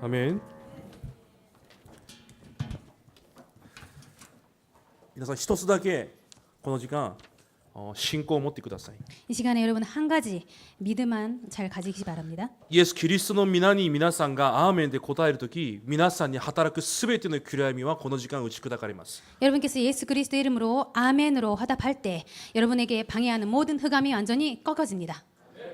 아멘. 皆さん一つだけこの時間信仰を持ってください。 이 시간에 여러분 한 가지 믿음만 잘 가지기 바랍니다. イエス・キリストの皆に皆さんがアーメンで答えるとき、皆さんに働くすべての暗闇はこの時間打ち砕かれます。 여러분께서 예수 그리스도 이름으로 아멘으로 화답할 때 여러분에게 방해하는 모든 흑암이 완전히 꺾어집니다.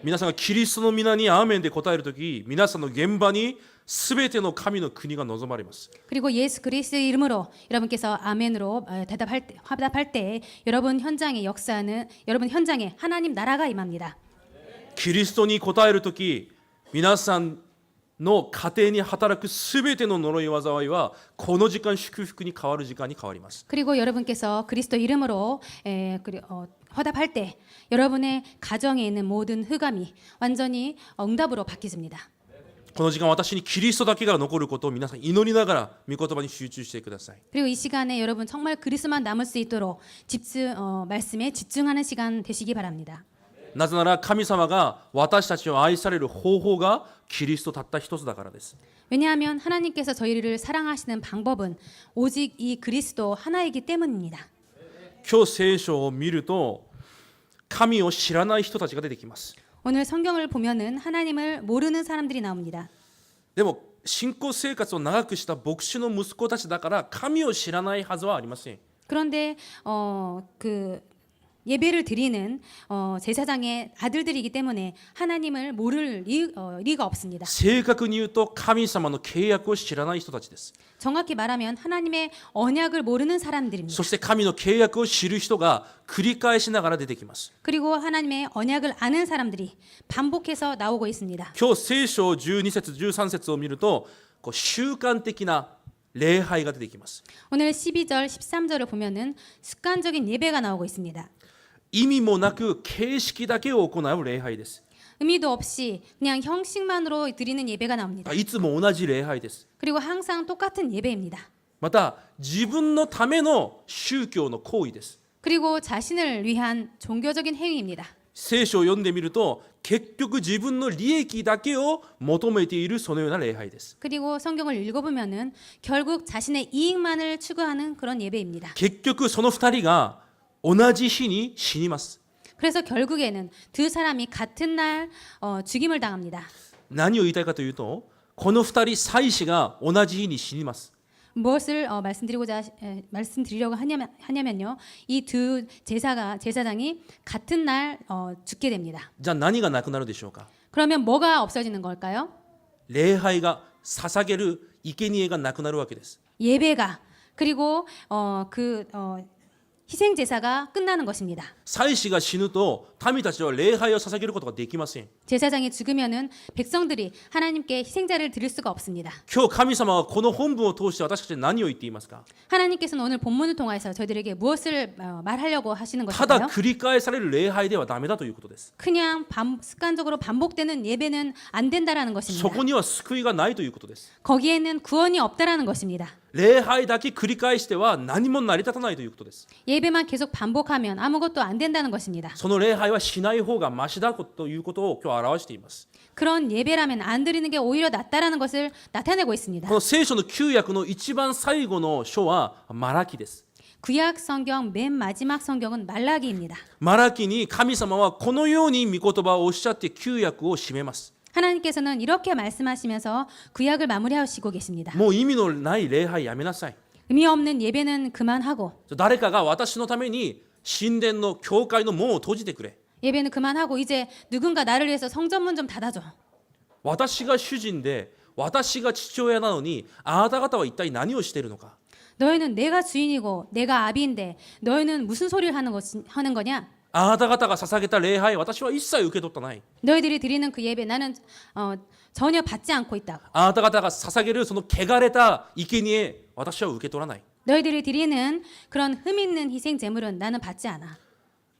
皆さんがキリストの皆にアーメンで答えるとき、皆さんの現場にすべての神の国が望まれます。 그리고 예수 그리스도 이름으로 여러분께서 아멘으로 화답할 때 여러분 현장의 역사는 여러분 현장에 하나님 나라가 임합니다. キリストに答えるとき、皆さんの家庭に働くすべての呪い災いはこの時間祝福に変わる時間に変わります。 그리고 여러분께서 그리스도 이름으로 화답할 때 여러분의 가정에 있는 모든 흑암이 완전히 응답으로 바뀌습니다. この時間私にキリストだけが残ることを皆さん祈りながら御言葉に集中してください。 그리고 이 시간에 여러분 정말 그리스도만 남을 수 있도록 말씀에 집중하는 시간 되시기 바랍니다. なぜなら神様が私たちを愛される方法がキリストたった一つだからです。 왜냐하면 하나님께서 저희를 사랑하시는 방법은 오직 이 그리스도 하나이기 때문입니다. 今日聖書を見ると神を知らない人たちが出てきます。 오늘 성경을 보면은 하나님을 모르는 사람들이 나옵니다. でも信仰生活を長くした牧師の息子たちだから神を知らないはずはありません。 그런데 예배를 드리는 제사장의 아들들이기 때문에 하나님을 모를 리가 없습니다. 正確に言うと神様の契約を知らない人たちです。 정확히 말하면 하나님의 언약을 모르는 사람들입니다. そして神の契約を知る人が繰り返しながら出てきます。 그리고 하나님의 언약을 아는 사람들이 반복해서 나오고 있습니다. 今日聖書12節13節を見ると習慣的な礼拝が出てきます。 오늘 12절, 13절을 보면은 습관적인 예배가 나오고 있습니다. 意味もなく形式だけを行う礼拝です。 의미도 없이 그냥 형식만으로 드리는 예배가 나옵니다. いつも同じ礼拝です。 그리고 항상 똑같은 예배입니다. また自分のための宗教の行為です。 그리고 자신을 위한 종교적인 행위입니다. 聖書を読んでみると結局自分の利益だけを求めているそのような礼拝です。 그리고 성경을 읽어보면은 결국 자신의 이익만을 추구하는 그런 예배입니다. 結局その二人が同じ日に死にます。 그래서 결국에는 두 사람이 같은 날 죽임을 당합니다. 何を言いたいかというとこの二人祭司が同じ日に死にます。 무엇을 말씀드리려고 하냐면요. 이 두 제사장이 같은 날 죽게 됩니다. じゃあ何がなくなるでしょうか。 그러면 뭐가 없어지는 걸까요? 礼拝が捧げる生贄がなくなるわけです。 예배가 그리고 희생 제사가 끝나는 것입니다. 祭司が死ぬと民たちは礼拝を捧げることができません。 제사장이 죽으면은 백성들이 하나님께 희생자를 드릴 수가 없습니다. 今日神様はこの本文を通して私たちに何を言っていますか。 하나님께서는 오늘 본문을 통해서 저희들에게 무엇을 말하려고 하시는 ただ 것일까요? 繰り返される礼拝ではダメだということです。 그냥 습관적으로 반복되는 예배는 안 된다라는 そ 것입니다. こには救いがないということです。 거기에는 구원이 없다라는 것입니다. 礼拝だけ繰り返しては何も成り立たないということです。 예배만 계속 반복하면 아무것도 안 된다는 것입니다. その礼拝はしない方がマシだということを今日表しています。 그런 예배라면 안 드리는 게 오히려 낫다라는 것을 나타내고 있습니다. この聖書の旧約の一番最後の書はマラキです。 구약 성경 맨 마지막 성경은 말라기입니다. マラキに神様はこのように御言葉をおっしゃって旧約を締めます。 하나님께서는 이렇게 말씀하시면서 구약을 마무리하시고 계십니다. もう意味のない礼拝やめなさい。 의미 없는 예배는 그만하고 誰かが私のために神殿の教会の門を閉じてくれ。 예배는 그만하고 이제 누군가 나를 위해서 성전문 좀 닫아줘. 私が主人で私が父親なのにあなた方は一体何をしているのか。 너희는 내가 주인이고 내가 아비인데 너희는 무슨 소리를 하는 거냐? あなた方が捧げた礼拝私は一切受け取ったない。 너희들이 드리는 그 예배 나는 전혀 받지 않고 있다. あなた方が捧げるその汚れた生贄私は受け取らない。 너희들이 드리는 그런 흠 있는 희생 제물은 나는 받지 않아.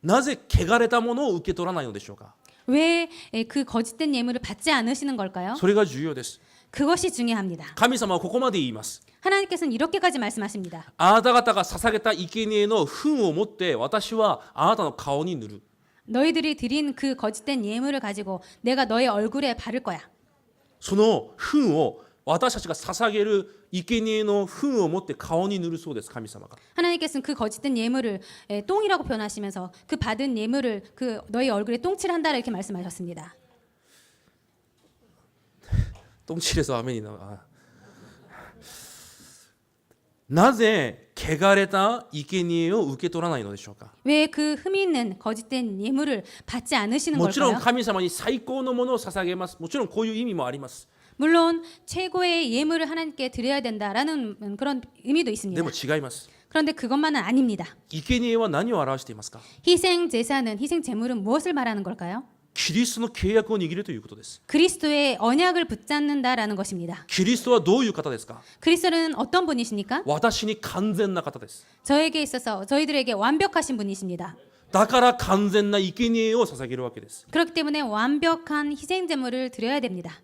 なぜ汚れたものを受け取らないのでしょうか。 왜 그 거짓된 예물을 받지 않으시는 걸까요? それが重要です。 그것이 중요합니다. 神様はここまで言います。 하나님께서는 이렇게까지 말씀하십니다. あなた方が捧げた生贄の糞を持って私はあなたの顔に塗る。 너희들이 드린 그 거짓된 예물을 가지고 내가 너의 얼굴에 바를 거야. その糞を私たちが捧げる生贄の糞を持って顔に塗るそうです。神様が。 하나님께서는 그 거짓된 예물을 똥이라고 표현하시면서 그 받은 예물을 그 너희 얼굴에 똥칠한다 이렇게 말씀하셨습니다. 똥칠해서 아멘이 나와. なぜ汚れた生贄を受け取らないのでしょうか。 왜 그 흠이 있는 거짓된 예물을 받지 않으시는 もちろん 걸까요? 神様に最高のものを捧げます。もちろんこういう意味もあります。 물론 최고의 예물을 하나님께 드려야 된다라는 그런 의미도 で 있습니다. も違います。 그런데 그것만은 아닙니다. 生贄は何を表していますか。 희생 제사는 희생 제물은 무엇을 말하는 걸까요? キリストの契約を握るということです。 그리스도의 언약을 붙잡는다라는 것입니다. キリストはどういう方ですか。 그리스도는 어떤 분이십니까? 私に完全な方です。 저에게 있어서 저희들에게 완벽하신 분이십니다. だから完全な生贄を捧げるわけです。 그렇기 때문에 완벽한 희생 제물을 드려야 됩니다.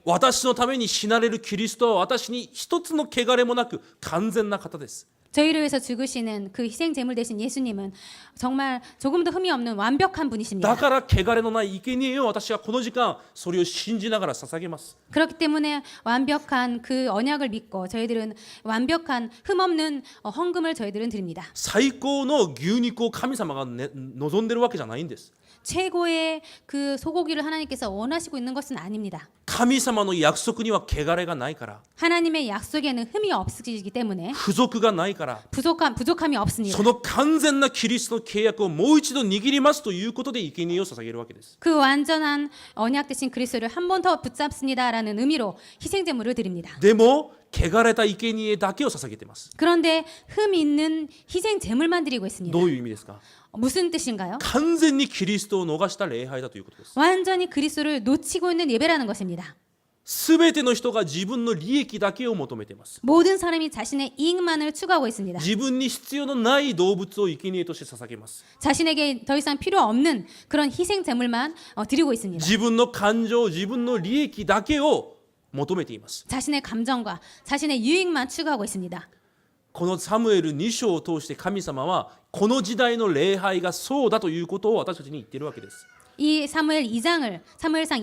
私のために死なれるキリストは私に一つの汚れもなく完全な方です。 저희를 위해서 죽으시는 그 희생 제물 되신 예수님은 정말 조금도 흠이 없는 완벽한 だ 분이십니다. から汚れのない生贄を私はこの時間それを信じながら捧げます。 그렇기 때문에 완벽한 그 언약을 믿고 저희들은 완벽한 흠 없는 헌금을 저희들은 드립니다. 最高の牛肉を神様が、望んでるわけじゃないんです。 최고의 그 소고기를 하나님께서 원하시고 있는 것은 아닙니다. 神様の約束には汚れがないから、 하나님의 약속에는 흠이 없으시기 때문에 不足がないから、 부족함이 없습니다. その完全なキリストの契約をもう一度握りますということで生贄を捧げるわけです。 그 완전한 언약 되신 그리스도를 한 번 더 붙잡습니다라는 의미로 희생 제물을 드립니다. でも汚れた生贄だけを捧げています。 그런데 흠 있는 희생 제물만 드리고 있습니다. どういう意味ですか。 무슨 뜻인가요? 完全にキリストを逃した礼拝だということです。 완전히 그리스도를 놓치고 있는 예배라는 것입니다. すべての人が自分の利益だけを求めています。 모든 사람이 자신의 이익만을 추구하고 있습니다. 自分に必要のない動物を生贄として捧げます。 자신에게 더 이상 필요 없는 그런 희생 제물만 드리고 있습니다. 自分の感情、自分の利益だけを求めています。 자신의 감정과 자신의 유익만 추구하고 있습니다. このサムエル2章を通して神様はこの時代の礼拝がそうだということを私たちに言っているわけです。 이 사무엘상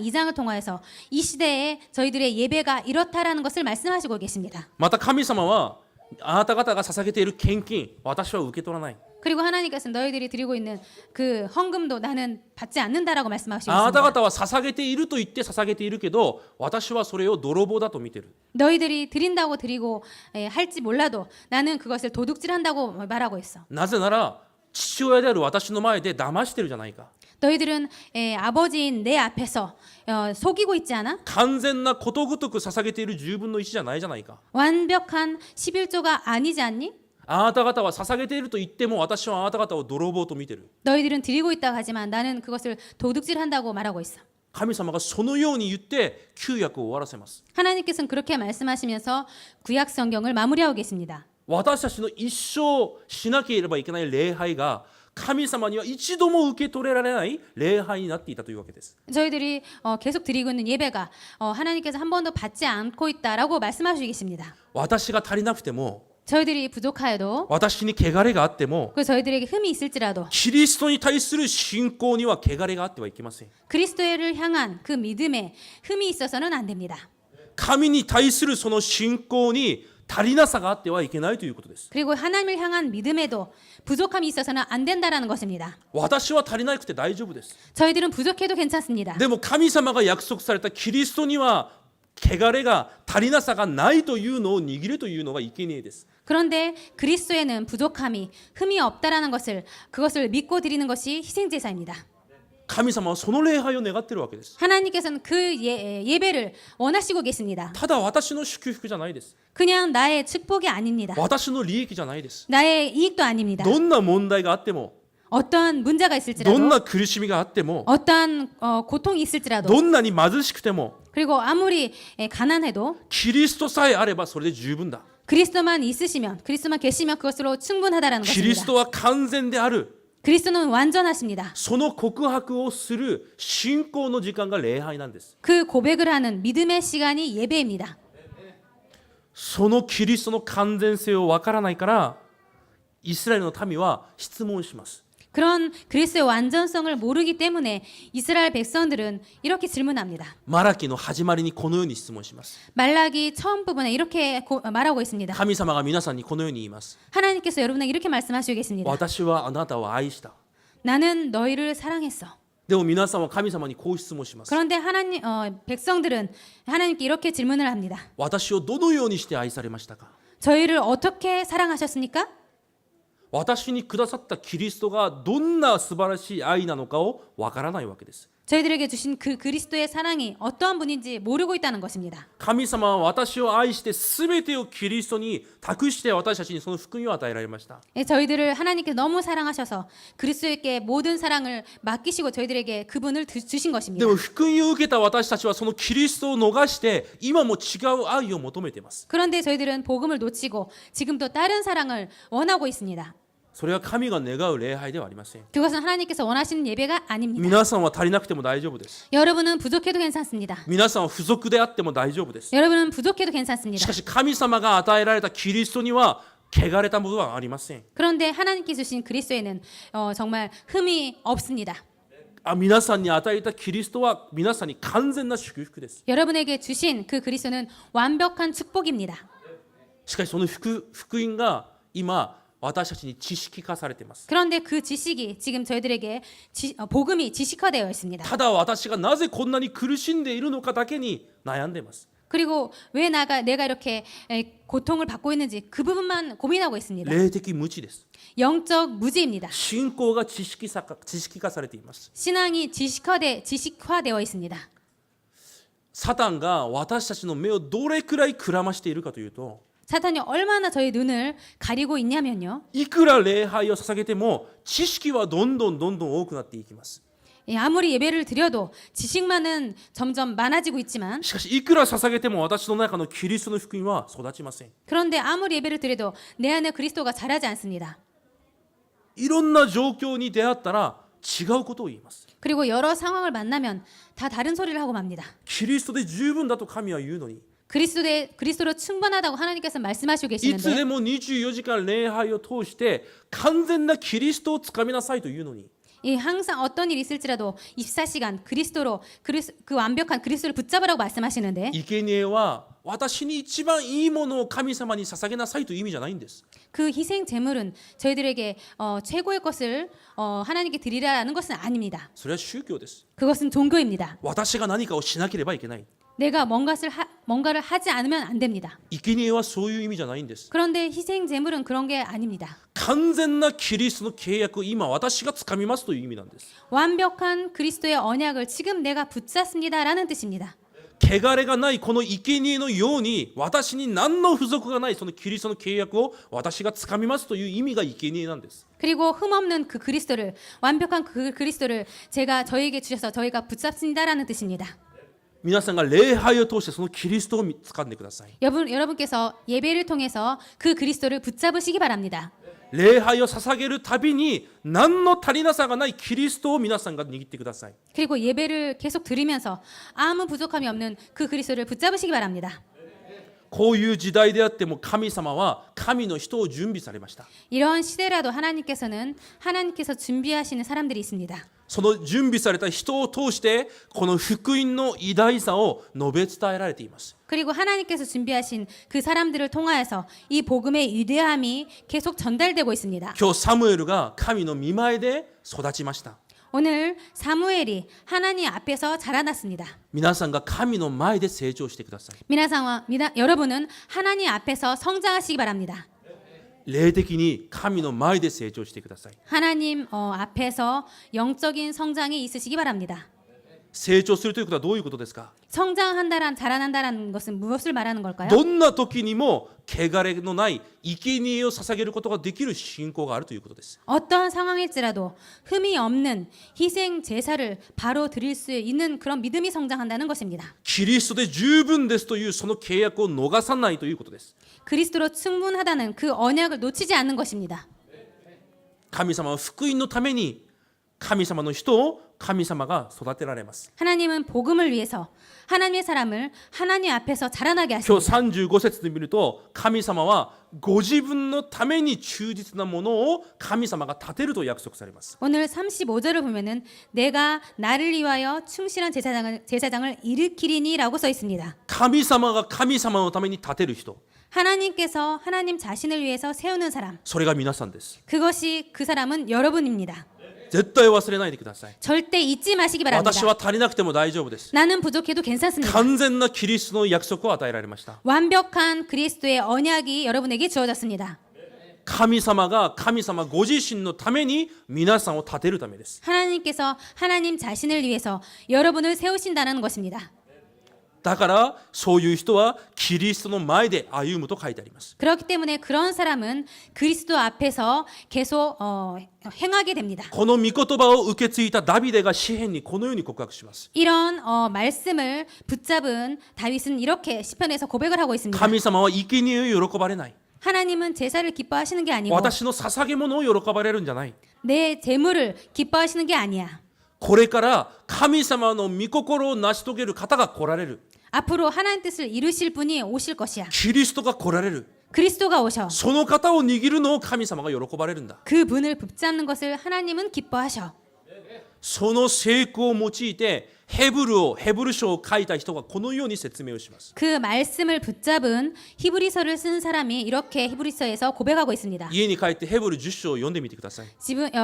2장을 통하여서 이 시대에 저희들의 예배가 이렇다라는 것을 말씀하시고 계십니다. また神様はあなた方が捧げている献金、私は受け取らない。 그리고 하나님께서 너희들이 드리고 있는 그 헌금도 나는 받지 않는다라고 말씀하시고 あなた 있습니다. 方は捧げていると言って捧げているけど、私はそれを泥棒だと見ている。 너희들이 드린다고 드리고 할지 몰라도 나는 그것을 도둑질한다고 말하고 있어. なぜなら父親である私の前で騙してるじゃないか。 너희들은 아버지인 내 앞에서 속이고 있지 않아? 完全なことごとく捧げている10分の1じゃないじゃないか。 완벽한 11조가 아니지 않니? あなた方は捧げていると言っても私はあなた方を泥棒と見てる。 너희들은 드리고 있다고 하지만 나는 그것을 도둑질한다고 말하고 있어. 神様がそのように言って旧約を終わらせます。 하나님께서는 그렇게 말씀하시면서 구약 성경을 마무리하고 계십니다. 私たちの一生しなければいけない礼拝が神様には一度も受け取れられない礼拝になっていたというわけです。 저희들이 계속 드리고 있는 예배가 하나님께서 한 번도 받지 않고 있다라고 말씀하시고 계십니다. 私が足りなくても 저희들이 부족하여도 私に汚れがあっても 그 저희들에게 흠이 있을지라도 キリストに対する信仰には汚れがあってはいけません。 그리스도를 향한 그 믿음에 흠이 있어서는 안 됩니다. 神に対するその信仰に足りなさがあってはいけないということです。 그리고 하나님을 향한 믿음에도 부족함이 있어서는 안 된다라는 것입니다. 私は足りなくて大丈夫です。 저희들은 부족해도 괜찮습니다. でも神様が約束されたキリストには汚れが足りなさがないというのを握るというのが生贄です。 그런데 그리스도에는 부족함이 흠이 없다라는 그것을 믿고 드리는 것이 희생제사입니다. 神様はその礼拝を願っているわけです。 하나님께서는 그 예배를 원하시고 계십니다. ただ私の祝福じゃないです。 그냥 나의 축복이 아닙니다. 私の利益じゃないです。 나의 이익도 아닙니다. どんな問題があっても、 어떠한 문제가 どん 있을지라도 な苦しみがあっても、 어떠한 고통이 있을지라도 どんなに貧しくても、 그리고 아무리 가난해도 キリストさえあればそれで十分だ。 그리스도만 있으시면 그리스도만 계시면 그것으로 충분하다라는 キリス 것입니다. トは完全である。 그리스도는 완전하십니다. その告白をする信仰の時間が礼拝なんです。 그 고백을 하는 믿음의 시간이 예배입니다. そのキリストの完全性をわからないからイスラエルの民は質問します。 그런 그리스도의 완전성을 모르기 때문에 이스라엘 백성들은 이렇게 질문합니다. マラキの始まりにこのように質問します。 말라기 처음 부분에 이렇게 말하고 있습니다. 神様が皆さんにこのように言います。 하나님께서 여러분에게 이렇게 말씀하시고 계십니다. 私はあなたを愛した。 나는 너희를 사랑했어. でも皆さんは神様にこう質問します。 그런데 하나님 백성들은 하나님께 이렇게 질문을 합니다. 私をどのようにして愛されましたか。 저희를 어떻게 사랑하셨습니까? 私にくださったキリストがどんな素晴らしい愛なのかをわからないわけです。 저희들에게 주신 그 그리스도의 사랑이 어떠한 분인지 모르고 있다는 것입니다. 神様は私を愛して全てをキリストに託して私たちにその福音を与えられました。 저희들을 하나님께 너무 사랑하셔서 그리스도에게 모든 사랑을 맡기시고 저희들에게 그분을 주신 で 것입니다. も福音を受けた私たちはそのキリストを逃して今も違う愛を求めています。 그런데 저희들은 복음을 놓치고 지금도 다른 사랑을 원하고 있습니다. それは神が願う礼拝ではありません。 그것은 하나님께서 원하시는 예배가 아닙니다. 皆さんは足りなくても大丈夫です。 여러분은 부족해도 괜찮습니다. 皆さんは不足であっても大丈夫です。 여러분은 부족해도 し 괜찮습니다. かし神様が与えられたキリストには汚れたものはありません。 그런데 하나님께 주신 그리스도에는 정말 흠이 없습니다. 皆さんに与えたキリストは皆さんに完全な祝福です。 여러분에게 주신 그 그리스도는 완벽한 축복입니다. しかしその福音が今私たちに知識化されています。 그런데 그 지식이 지금 저희들에게 복음이 지식화되어 있습니다. ただ私がなぜこんなに苦しんでいるのかだけに悩んでいます。 그리고 왜 내가 이렇게 고통을 받고 있는지 그 부분만 고민하고 있습니다. 霊的無知です。 영적 무지입니다. 信仰が知識化されています。 신앙이 지식화되어 있습니다. サタンが私たちの目をどれくらいくらましているかというと、 사탄이 얼마나 저희 눈을 가리고 있냐면요. いくら礼拝を捧げても知識はどんどん多くなっていきます。 아무리 예배를 드려도 지식만은 점점 많아지고 있지만 しかしいくら捧げても私の中のキリストの福音は育ちません。 그런데 아무리 예배를 드려도 내 안에 그리스도가 자라지 않습니다. いろんな状況に出会ったら違うことを言います。 그리고 여러 상황을 만나면 다 다른 소리를 하고 맙니다. キリストで十分だと神は言うのに、 그리스도로 충분하다고 하나님께서 말씀하시고 いつで 계시는데 も24時間礼拝を通して完全なキリストをつかみなさいというのに、 항상 어떤 일이 있을지라도 24시간 그리스도로 그 완벽한 그리스도를 붙잡으라고 말씀하시는데 生贄は私に一番いいものを神様に捧げなさいという意味じゃないんです。 그 희생 제물은 저희들에게 최고의 것을 하나님께 드리라는 것은 아닙니다. それは宗教です。 그것은 종교입니다. 私が何かをしなければいけない。 내가 뭔가를 하지 않으면 안 됩니다. 生贄はそういう意味じゃないんです。 그런데 희생 제물은 그런 게 아닙니다. 完全なキリストの契約を今私がつかみますという意味なんです。 완벽한 그리스도의 언약을 지금 내가 붙잡습니다라는 뜻입니다. 汚れがないこの生贄のように私に何の不足がないそのキリストの契約を私がつかみますという意味が生贄なんです。 그리고 흠없는 그 그리스도를 완벽한 그 그리스도를 저희에게 주셔서 저희가 붙잡습니다라는 뜻입니다. 皆さんが礼拝を通してそのキリストを掴んでください。 여러분께서 예배를 통해서 그 그리스도를 붙잡으시기 바랍니다. 礼拝を捧げるたびに何の足りなさがないキリストを皆さんが握ってください。 그리고 예배를 계속 드리면서 아무 부족함이 없는 그 그리스도를 붙잡으시기 바랍니다. こういう時代であっても神様は神の人を準備されました。 이러한 시대라도 하나님께서 준비하시는 사람들이 있습니다. その準備された人を通してこの福音の偉大さを述べ伝えられています。 그리고 하나님께서 준비하신 그 사람들을 통하여서 이 복음의 위대함이 계속 전달되고 있습니다. 今日サムエルが神の御前で育ちました。 오늘 사무엘이 하나님 앞에서 자라났습니다. 皆さんが神の前で成長してください。 여러분은 하나님 앞에서 성장하시기 바랍니다. 霊的に神の前で成長してください。 하나님 앞에서 영적인 성장이 있으시기 바랍니다. 成長するということはどういうことですか？ 자라난다라는 것은 무엇을 말하는 걸까요? どんな時にも汚れのない生贄を捧げることができる信仰があるということです。 어떠한 상황일지라도 흠이 없는 희생 제사를 바로 드릴 수 있는 그런 믿음이 성장한다는 것입니다. キリストで十分ですというその契約を逃さないということです。 그리스도로 충분하다는 그 언약을 놓치지 않는 것입니다. 神様は福音のために神様の人を神様が育てられます。 하나님은 복음을 위해서 하나님의 사람을 하나님 앞에서 자라나게 今 하십니다. 日35節で見ると、神様はご自分のために忠実なものを神様が立てると約束されます。 오늘 35절을 보면은 내가 나를 위하여 충실한 제사장을 일으키리니라고 써 있습니다. 神様が神様のために立てる人、 하나님께서 하나님 자신을 위해서 세우는 사람, それが皆さんです。 그것이 그 사람은 여러분입니다. 絶対忘れないでください。 절대 잊지 마시기 바랍니다. 私は足りなくても大丈夫です。 나는 부족해도 괜찮습니다. 完全なキリストの約束を与えられました。 완벽한 그리스도의 언약이 여러분에게 주어졌습니다. 神様が神様ご自身のために皆さんを立てるためです。 하나님께서 하나님 자신을 위해서 여러분을 세우신다는 것입니다. だからそういう人はキリストの前で歩むと書いてあります。 그렇기 때문에 그런 사람은 그리스도 앞에서 계속 행하게 됩니다. この御言葉を受け継いだダビデが詩篇にこのように告白します。 이런 말씀을 붙잡은 다윗은 이렇게 시편에서 고백을 하고 있습니다. 神様は生贄を喜ばれない。 하나님은 제사를 기뻐하시는 게 아니고 私の捧げ物を喜ばれるんじゃない。 내 재물을 기뻐하시는 게 아니야. これから神様の御心を成し遂げる方が来られる。 앞으로 하나님 뜻을 이루실 분이 오실 것이야. キリストが来られる。 그리스도가 오셔. その方を握るのを神様が喜ばれるんだ。 그 분을 붙잡는 것을 하나님은 기뻐하셔. その成功を用いてヘブル書を書いた人がこのように説明をします。 그 말씀을 붙잡은 히브리서를 쓴 사람이 이렇게 히브리서에서 고백하고 있습니다. 家に帰ってヘブル10章を読んでみてください。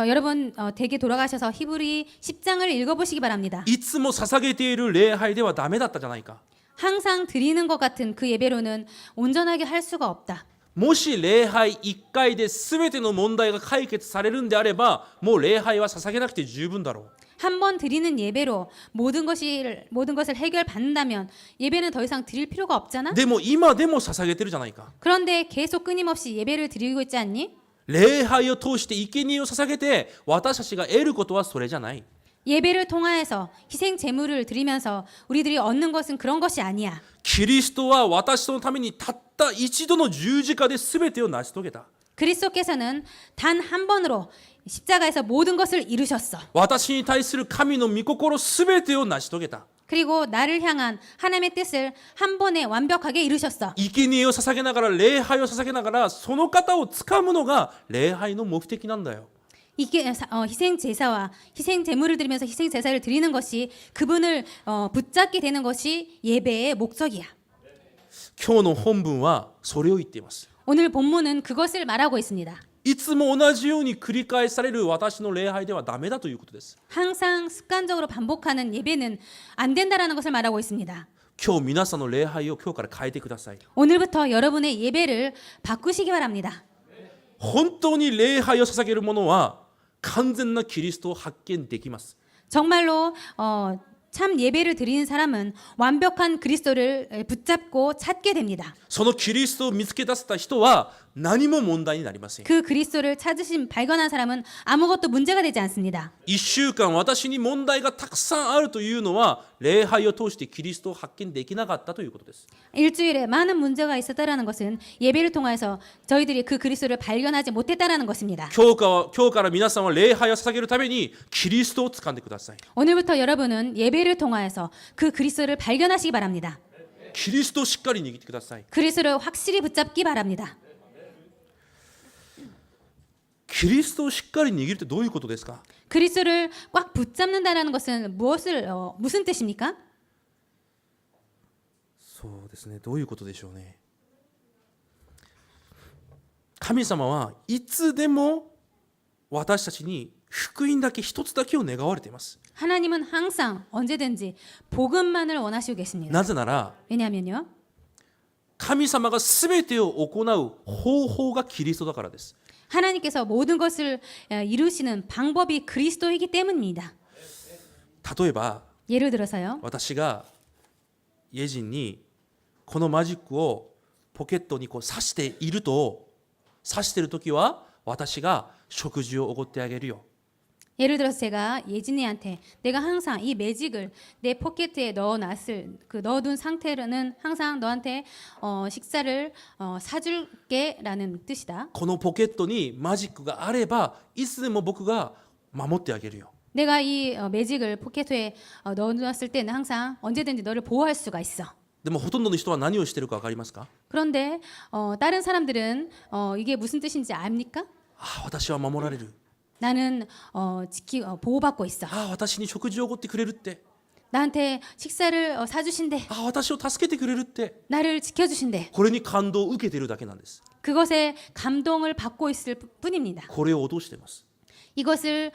여러분 댁에 돌아가셔서 히브리 10장을 읽어보시기 바랍니다. いつも捧げている礼拝ではダメだったじゃないか。 항상 드리는 것 같은 그 예배로는 온전하게 할 수가 없다. もし礼拝1回で全ての問題が解決されるんであれば、もう礼拝は捧げなくて十分だろう。 한 번 드리는 예배로 모든 것을 해결받는다면 예배는 더 이상 드릴 필요가 없잖아. でも今でも捧げてるじゃないか。 그런데 계속 끊임없이 예배를 드리고 있지 않니? 礼拝を通して生贄を捧げて私たちが得ることはそれじゃない。 예배를 통하여서 희생 제물을 드리면서 우리들이 얻는 것은 그런 것이 아니야. キリストは私のためにたった一度の十字架で全てを成し遂げた。 그리스도께서는 단 한 번으로 십자가에서 모든 것을 이루셨어. 私に対する神の御心全てを成し遂げた。 그리고 나를 향한 하나님의 뜻을 한 번에 완벽하게 이루셨어. 生贄を捧げながら礼拝を捧げながらその方を掴むのが礼拝の目的なんだよ。 이게 희생 제사와 희생 제물을 드리면서 희생 제사를 드리는 것이 그분을 붙잡게 되는 것이 예배의 목적이야. 今日の本文はそれを言っています。 오늘 본문은 그것을 말하고 있습니다. いつも同じように繰り返される私の礼拝ではダメだということです。 항상 습관적으로 반복하는 예배는 안 된다라는 것을 말하고 있습니다. 今日皆さんの礼拝を今日から変えてください。 오늘부터 여러분의 예배를 바꾸시기 바랍니다. 本当に礼拝を捧げる者は完全なキリストを発見できます。 정말로 참 예배를 드리는 사람은 완벽한 그리스도를 붙잡고 찾게 됩니다. そのキリストを見つけ出せた人は何も問題になりません。 그 그리스도를 발견한 사람은 아무것도 문제가 되지 않습니다. 1週間私に問題がたくさんあるというのは礼拝を通してキリストを発見できなかったということです。 일주일에 많은 문제가 있었다라는 것은 예배를 통해서 저희들이 그 그리스도를 발견하지 못했다라는 것입니다. 今日から皆さんは礼拝を捧げるためにキリストを掴んでください。 오늘부터 여러분은 예배를 통하여서 그 그리스도를 발견하시기 바랍니다. キリストをしっかり握ってください。 그리스도를 확실히 붙잡기 바랍니다. キリストをしっかり握るってどういうことですか？ 그리스도를 꽉 붙잡는다라는 것은 무슨 뜻입니까? そうですね。どういうことでしょうね。神様はいつでも私たちに福音だけ一つだけを願われています。 하나님은 항상 언제든지 복음만을 원하시고 계십니다. なぜなら 왜냐하면요. 神様が全てを行う方法がキリストだからです。 하나님께서 모든 것을 이루시는 방법이 그리스도이기 때문입니다. 例えば 예를 들어서요. 私がイエジンにこのマジックをポケットにこう刺している時は私が食事をおごってあげるよ。 예를 들어서 제가 예진이한테 내가 항상 이 매직을 내 포켓에 넣어둔 상태로는 항상 너한테 식사를 사줄게라는 뜻이다. このポケットにマジックがあればいつでも僕が守ってあげるよ。 내가 이 매직을 포켓에 넣어놨을 때는 항상 언제든지 너를 보호할 수가 있어. でもほとんどの人は何をしてるか分かりますか？ 그런데 다른 사람들은 이게 무슨 뜻인지 압니까? ああ、私は守られる。 나는 보호받고 있어. ああ、私に食事をおごってくれるって。 나한테 식사를 사주신대. ああ、私を助けてくれるって。 나를 지켜주신대. これに感動を受けているだけなんです。 그것에 감동을 받고 있을 뿐입니다. これを落としてます。 이것을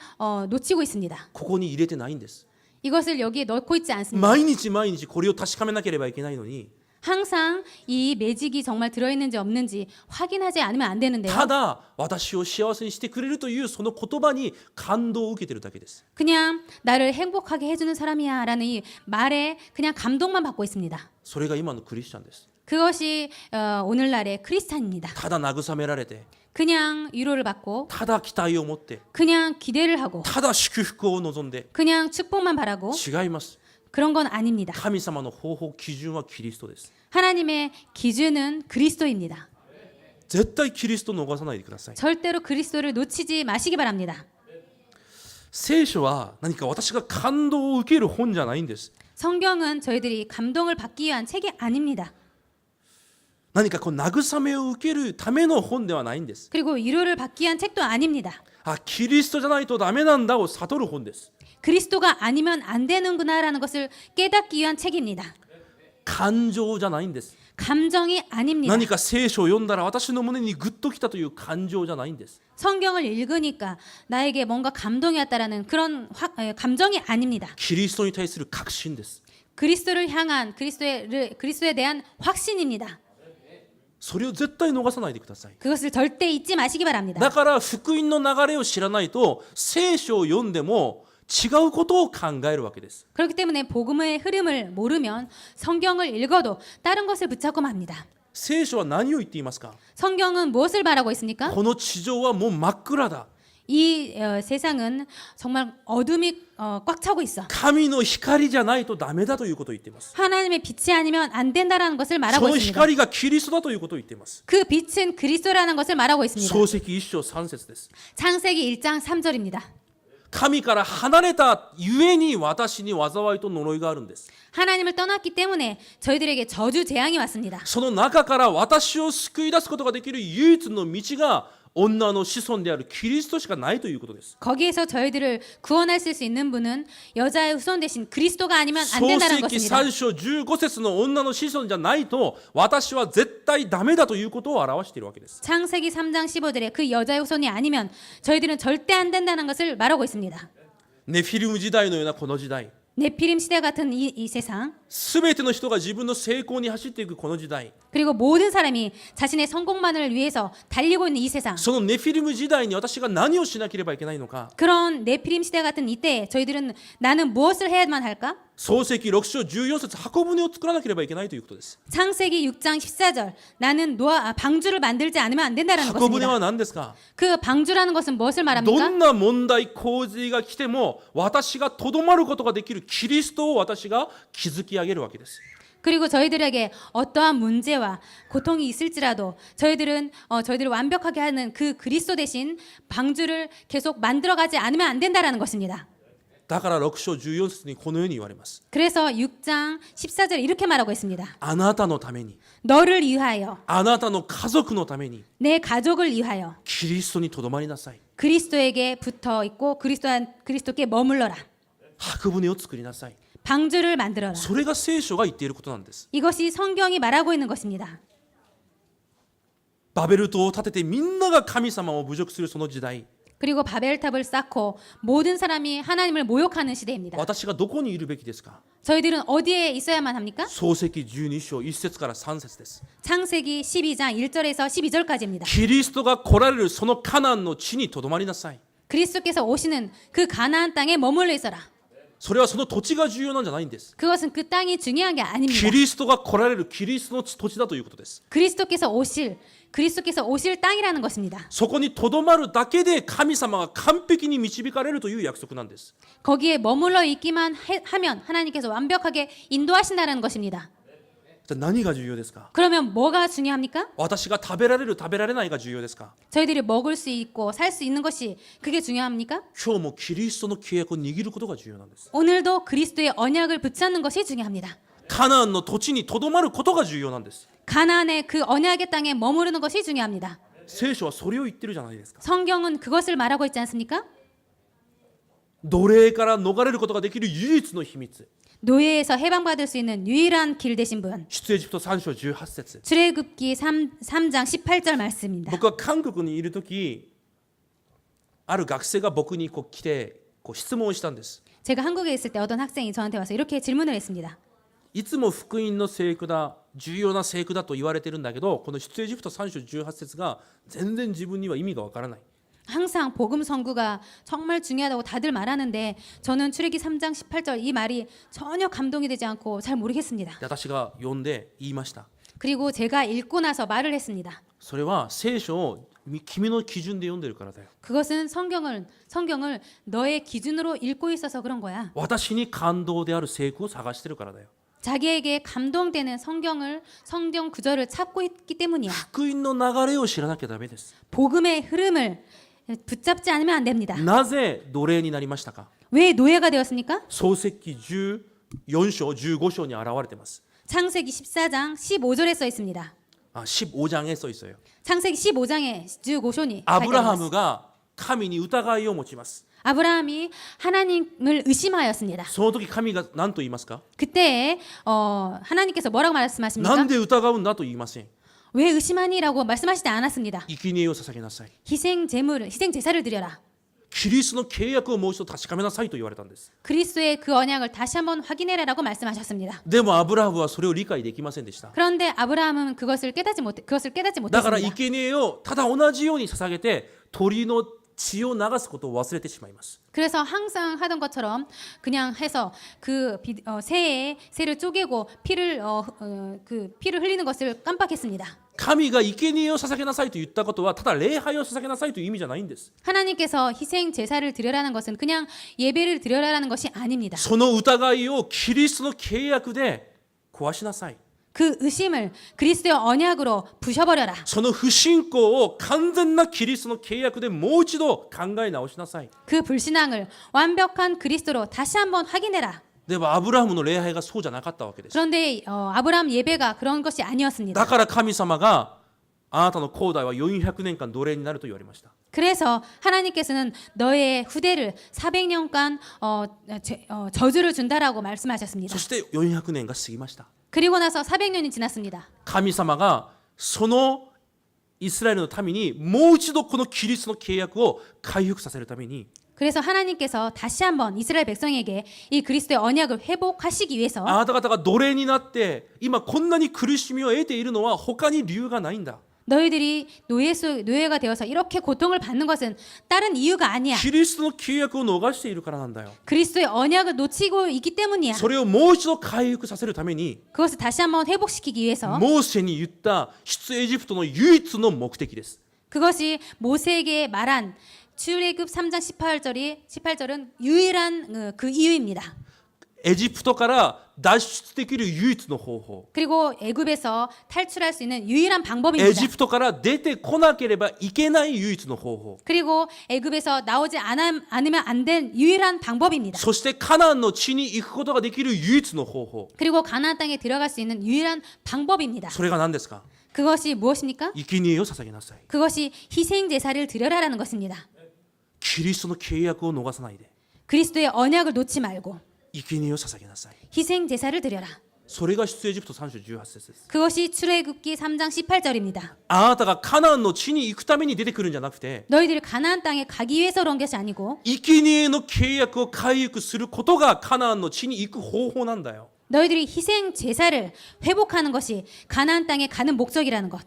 놓치고 있습니다. ここに入れてないんです。 이것을 여기에 넣고 있지 않습니다. 毎日毎日これを確かめなければいけないのに、 항상 이 매직이 정말 들어있는지 없는지 확인하지 않으면 안 되는데요. ただ私を幸せにしてくれるというその言葉に感動を受けているだけです。 그냥 나를 행복하게 해주는 사람이야 라는 이 말에 그냥 감동만 받고 있습니다. それが今のクリスチャンです。 그것이 오늘날의 크리스찬입니다. ただ慰められて、 그냥 위로를 받고 ただ期待を持って、 그냥 기대를 하고 ただ祝福を望んで、 그냥 축복만 바라고 違います。 그런 건 아닙니다. 神様の方法基準はキリストです。 하나님의 기준은 그리스도입니다. 絶対キリストを逃さないでください。 절대로 그리스도를 놓치지 마시기 바랍니다. 聖書は何か私が感動を受ける本じゃないんです。 성경은 저희들이 감동을 받기 위한 책이 아닙니다. 何かこう慰めを受けるための本ではないんです。 그리고 위로를 받기 위한 책도 아닙니다. あ、キリストじゃないとダメなんだを悟る本です。 그리스도가 아니면 안 되는구나라는 것을 깨닫기 위한 책입니다. 感情じゃないんです。 감정이 아닙니다. 何か聖書を読んだら私の胸にグッときたという感情じゃないんです。 성경을 읽으니까 나에게 뭔가 감동이 왔다라는 그런 감정이 아닙니다. キリストに対する確信です。 그리스도를 향한 그리스도에 대한 확신입니다. それを絶対逃さないでください。 그것을 절대 잊지 마시기 바랍니다. だから福音の流れを知らないと聖書を読んでも違うことを考えるわけです。 그렇기 때문에 복음의 흐름을 모르면 성경을 읽어도 다른 것을 붙잡고 맙니다. 聖書は何を言っていますか？ 성경은 무엇을 말하고 있습니까? この地上はもう真っ暗だ。 이 세상은 정말 어둠이 꽉 차고 있어. 神の光じゃないとダメだということを言っています。 하나님의 빛이 아니면 안 된다라는 것을 そ 말하고 の 있습니다. 光がキリストだということを言っています。 그 빛은 그리스도라는 것을 말하고 있습니다. 創世記1章3節です。 창세기 1장 3절입니다. 神から離れたゆえに私に災いと呪いがあるんです。 하나님을 떠났기 때문에 저희들에게 저주 재앙이 왔습니다. その中から私を救い出すことができる唯一の道が女の子孫であるキリストしかないということです。 거기에서 저희들을 구원하실 수 있는 분은 여자의 후손 대신 그리스도가 아니면 안 創 된다는 世記 것입니다. 3章15節の女の子孫じゃないと私は絶対ダメだということを表しているわけです。 창세기 3장 15절에 그 여자의 후손이 아니면 저희들은 절대 안 된다는 것을 말하고 있습니다. ネフィルム時代のようなこの時代、 네피림 시대 같은 이 세상, すべての人が自分の成功に走っていくこの時代、 그리고 모든 사람이 자신의 성공만을 위해서 달리고 있는 이 세상, そのネフィルム時代に私が何をしなければいけないのか。 그런 네피림 시대 같은 이때 저희들은 나는 무엇을 해야만 할까? 創世記6章14節箱舟を作らなければいけないということです。 창세기 6장 14절 나는 방주를 만들지 않으면 안 된다는 箱舟 것입니다. は何ですか？ 그 방주라는 것은 무엇을 ど 말합니까? んな問題洪水が来ても私がとどまることができるキリストを私が築き上げるわけです。 그리고 저희들에게 어떠한 문제와 고통이 있을지라도 저희들은 저희들을 완벽하게 하는 그 그리스도 대신 방주를 계속 만들어가지 않으면 안 된다라는 것입니다. だから6章14節にこのように言われます。 그래서 6장 14절에 이렇게 말하고 있습니다. あなたのために、 너를 위하여 あなたの家族のために 내 가족을 위하여 キリストにとどまりなさい。 그리스도에게 붙어 있고 그리스도께 머물러라. 箱舟を作りなさい。 방주를 만들어라. それが聖書が言っていることなんです。 이것이 성경이 말하고 있는 것입니다. バベル塔を建ててみんなが神様を侮辱するその時代、 그리고 바벨탑을 쌓고 모든 사람이 하나님을 모욕하는 시대입니다. 私がどこにいるべきですか？ 저희들은 어디에 있어야만 합니까? 創世記12章1節から3節です。 창세기 12장 1절에서 12절까지입니다. キリストが来られるそのカナンの地にとどまりなさい。 그리스도께서 오시는 그 가나안 땅에 머물러 있어라. それはその土地が重要なんじゃないんです。 그것은 그 땅이 중요한 게 아닙니다. キリストが来られるキリストの土地だということです。 그리스도께서 오실 땅이라는 것입니다. そこにとどまるだけで神様が完璧に導かれるという約束なんです。 거기에 머물러 있기만 하면 하나님께서 완벽하게 인도하신다는 것입니다. じゃあ何が重要ですか？ 그러면 뭐가 중요합니까? 私が食べられる食べられないが重要ですか？ 저희들이 먹을 수 있고 살 수 있는 것이 그게 중요합니까? 今日もキリストの契約を握ることが重要なんです。 오늘도 그리스도의 언약을 붙잡는 것이 중요합니다. カナンの土地にとどまることが重要なんです。 가나안의 그 언약의 땅에 머무르는 것이 중요합니다. 聖書はそれを言ってるじゃないですか。 성경은 그것을 말하고 있지 않습니까? 奴隷から逃れることができる唯一の秘密。 노예에서 해방받을 수 있는 유일한 길 되신 분. 出エジプト3章18節。 출애굽기 3장 18절 말씀입니다. 僕は韓国にいる時、ある学生が僕にこう来てこう質問をしたんです。 제가 한국에 있을 때 어떤 학생이 저한테 와서 이렇게 질문을 했습니다. いつも福音の聖句だ、重要な聖句だと言われてるんだけど、この出エジプト3章18節が全然自分には意味がわからない。 항상 복음 선구가 정말 중요하다고 다들 말하는데 저는 출애기 3장 18절 이 말이 전혀 감동이 되지 않고 잘 모르겠습니다. で私が読んで言いました。 그리고 제가 읽고 나서 말을 했습니다. それは聖書を君の基準で読んでるからだよ。 그것은 성경을 너의 기준으로 읽고 있어서 그런 거야. 私に感動である聖句を探してるからだよ。 자기에게 감동되는 성경 구절을 찾고 있기 때문이야. 福音の流れを知らなきゃダメです。 복음의 흐름을 붙잡지 않으면 안 됩니다. なぜ奴隷になりましたか？ 왜 노예가 되었습니까? 創世記14章15章に現れてます。 창세기 14장 15절에 써 있습니다. 15장에 써 있어요. 창세기 15장에 15쇼니 アブラハムが神に疑いを持ちます。 아브라함이 하나님을 의심하였습니다. その時神が何と言いますか？ 그때 하나님께서 뭐라고 な 말씀하십니까? んで疑うんだと言いません。 왜 의심하니라고 말씀하시지 않았습니다. 生贄を捧げなさい。 희생 제사를 드려라. キリストの契約をもう一度確かめなさいと言われたんです。 그리스도의 그 언약을 다시 한번 확인해라라고 말씀하셨습니다. でもアブラハムはそれを理解できませんでした。 그런데 아브라함은 그것을 깨닫지 だから 못했습니다. 生贄をただ同じように捧げて鳥の血を流すことを忘れてしまいます。 그래서 항상 하던 것처럼 그냥 해서 새를 쪼개고 피를 흘리는 것을 깜빡했습니다. 神が生贄を捧げなさいと言ったことはただ礼拝を捧げなさいという意味じゃないんです。 하나님께서 희생 제사를 드려라는 것은 그냥 예배를 드려라는 것이 아닙니다. その疑いをキリストの契約で壊しなさい。 그 의심을 그리스도의 언약으로 부셔버려라. その不信仰を完全なキリストの契約でもう一度考え直しなさい。 그 불신앙을 완벽한 그리스도로 다시 한번 확인해라. でもアブラハムの礼拝がそうじゃなかったわけです。 그런데 아브라함 예배가 그런 것이 아니었습니다. だから神様があなたの後代は400年間奴隷になると言われました。 그래서 하나님께서는 너의 후대를 400년간 저주를 준다라고 말씀하셨습니다. そして400年が過ぎました。 그리고 나서 400년이 지났습니다. 神様がそのイスラエルの民にもう一度このキリストの契約を回復させるために 그래서 하나님께서 다시 한번 이스라엘 백성에게 이 그리스도의 언약을 회복하시기 위해서 あなた方が奴隷になって今こんなに苦しみを得ているのは他に理由がないんだ。 너희들이 노예가 되어서 이렇게 고통을 받는 것은 다른 이유가 아니야. キリストの契約を逃しているからなんだよ。 그리스도의 언약을 놓치고 있기 때문이야. それをもう一度回復させるために 그것을 다시 한번 회복시키기 위해서 モーセに言った出エジプトの唯一の目的です。 그것이 모세에게 말한 출애굽 3장 18절은 유일한 그 이유입니다. エジプトから脱出できる唯一の方法。 그리고 애굽에서 탈출할 수 있는 유일한 エ 방법입니다. ジプトから出てこなければいけない唯一の方法。 그리고 애굽에서 나오지 않으면 안 된 유일한 방법입니다. そしてカナンの地に行くことができる唯一の方法。 그리고 가나안 땅에 들어갈 수 있는 유일한 방법입니다. それが何ですか？ 그것이 무엇입니까? 生贄を捧げなさい。 그것이 희생 제사를 드려라라는 것입니다. キリストの契約を逃さないで 그리스도의 언약을 놓지 말고 生贄を捧げなさい。 희생 제사를 드려라. それが出エジプト3章18節です。 그것이 출애굽기 3장 18절입니다. あなたがカナンの地に行くために出てくるんじゃなくて 너희들이 가나안 땅에 가기 위해서 그런 것이 아니고 生贄の契約を回復することがカナンの地に行く方法なんだよ。 너희들이 희생 제사를 회복하는 것이 가나안 땅에 가는 목적이라는 것.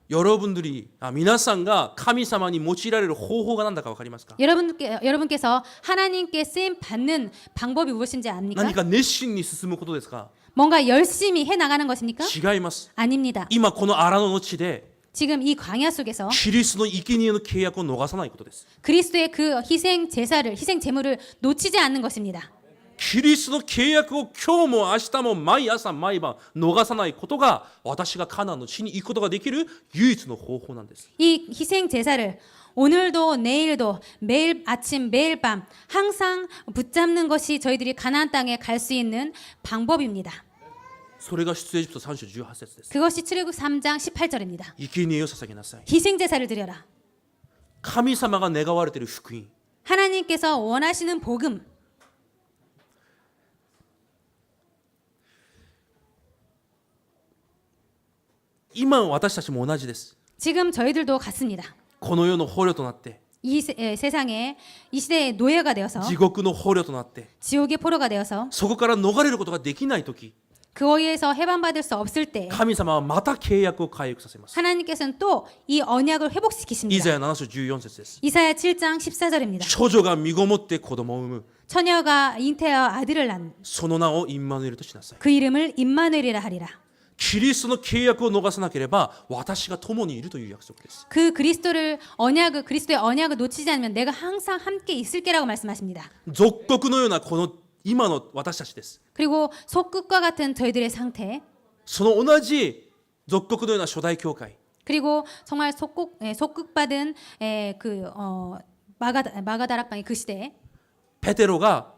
여러분들이皆さんが神様に用いられる方法が何だか分かりますか？ 여러분께서 하나님께 쓰임 받는 방법이 무엇인지 압니까? 何か熱心に進むことですか？ 뭔가 열심히 해 나가는 것입니까? 違います。 아닙니다. 今この荒野の地で 지금 이 광야 속에서 キリストの生贄の契約を逃さないことです。 그리스도의 그 희생 제물을 놓치지 않는 것입니다. キリストの契約を今日も明日も毎朝毎晩逃さないことが私がカナンの地に行くことができる唯一の方法なんです。 이 희생 제사를 오늘도 내일도 매일 아침 매일 밤 항상 붙잡는 것이 저희들이 가나안 땅에 갈 수 있는 방법입니다. それが出エジプト3章18節です。 그것이 출애굽 3장 18절입니다. 生贄を捧げなさい。 희생 제사를 드려라. 神様が願われている福音。 하나님께서 원하시는 복음. 今私たちも同じです。 지금 저희들도 같습니다. この世の捕虜となって、 이 세상에 이 시대의 노예가 되어서 地獄の捕虜となって、 지옥의 포로가 되어서 そこから逃れることができないとき、 거기에서 해방받을 수 없을 때 神様はまた契約を回復させます。 하나님께서는 또 이 언약을 イ 회복시키십니다. ザヤ7章14節です。 이사야 7장 14절입니다. 処女が身ごもって子供を産む。 처녀가 잉태하여 아들을 낳은 その名をインマヌエルとしなさい。 그 이름을 임마누엘이라 하리라. キリストの契約を逃さなければ私が共にいるという約束です。 그 그리스도의 언약을 놓치지 않으면 내가 항상 함께 있을게라고 말씀하십니다. 属国のようなこの今の私たちです。 그리고 속국과 같은 저희들의 상태, その同じ属国のような初代教会、 그리고 정말 속국받은 마가다락방의 그 시대에 ペテロが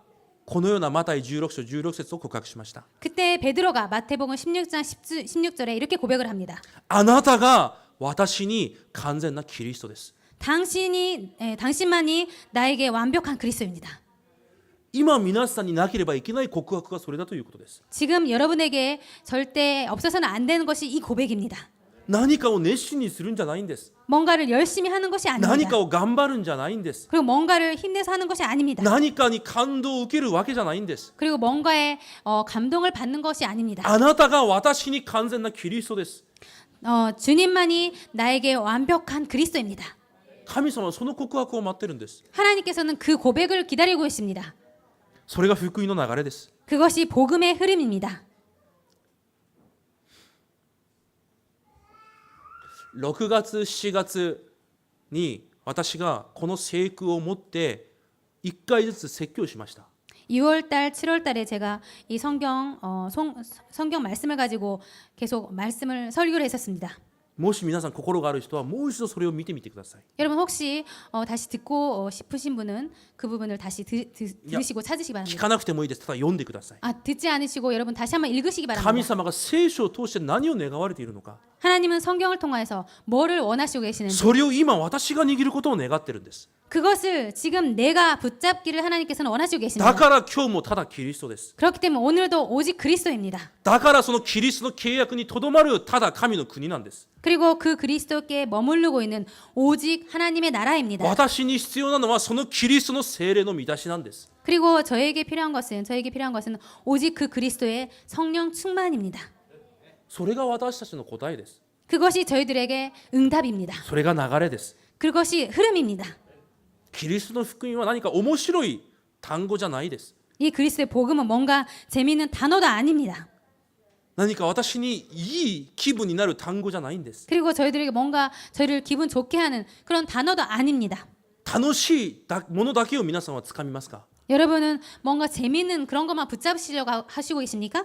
このようなマタイ16章16節を告白しました。 그때 베드로가 마태복음 16장 16절에 이렇게 고백을 합니다. あなたが私に完全なキリストです。 당신만이 나에게 완벽한 그리스도입니다. 今皆さんになければいけない告白がそれだということです。 지금 여러분에게 절대 없어서는 안 되는 것이 이 고백입니다. 何かを熱心にするんじゃないんです。 뭔가를 열심히 하는 것이 何 아닙니다. かを頑張るんじゃないんです。 그리고 뭔가를 힘내서 하는 것이 아닙니다. 何かに感動を受けるわけじゃないんです。 그리고 뭔가에 감동을 받는 것이 아닙니다. あなたが私に完全なキリストです。 주님만이 나에게 완벽한 그리스도입니다. 神様はその告白を待ってるんです。 하나님께서는 그 고백을 기다리고 계십니다. それが福音の流れです。 그것이 복음의 흐름입니다. 6月7月に私がこの聖句を持って1回ずつ説教しました。 6월달, 7월달에 제가 이 성경 말씀을 가지고 계속 설교를 했었습니다. もし皆さん心がある人はもう一度それを見てみてください。 여러분 혹시 다시 듣고 싶으신 분은 그 부분을 다시 들으시고 찾으시기 聞 바랍니다. かなくてもいいです。ただ読んでください。 듣지 않으시고 여러분 다시 한번 읽으시기 神 바랍니다. 様が聖書を通して何を願われているのか、 하나님은 성경을 통하여서 뭐를 원하시고 계시는지 それを今私が握ることを願ってるんです。 그것을 지금 내가 붙잡기를 하나님께서는 원하시고 だ 계십니다. から今日もただキリストです。 그렇기 때문에 오늘도 오직 그리스도입니다. だからそのキリストの契約にとどまるただ神の国なんです。 그리고 그 그리스도께 머무르고 있는 오직 하나님의 나라입니다. 私に必要なのはそのキリストの聖霊の満たしなんです。 그리고 저에게 필요한 것은 오직 그 그리스도의 성령 충만입니다. それが私たちの答えです。 그것이 저희들에게 응답입니다. それが流れです。 그것이 흐름입니다. キリストの福音は何か面白い単語じゃないです。 이 그리스도의 복음은 뭔가 재미있는 단어도 아닙니다. 何か私にいい気分になる単語じゃないんです。 그리고 저희들에게 뭔가 저희를 기분 좋게 하는 그런 단어도 아닙니다. 楽しいものだけを皆さんはつかみますか？ 여러분은 뭔가 재미있는 그런 것만 붙잡으시려고 하시고 계십니까?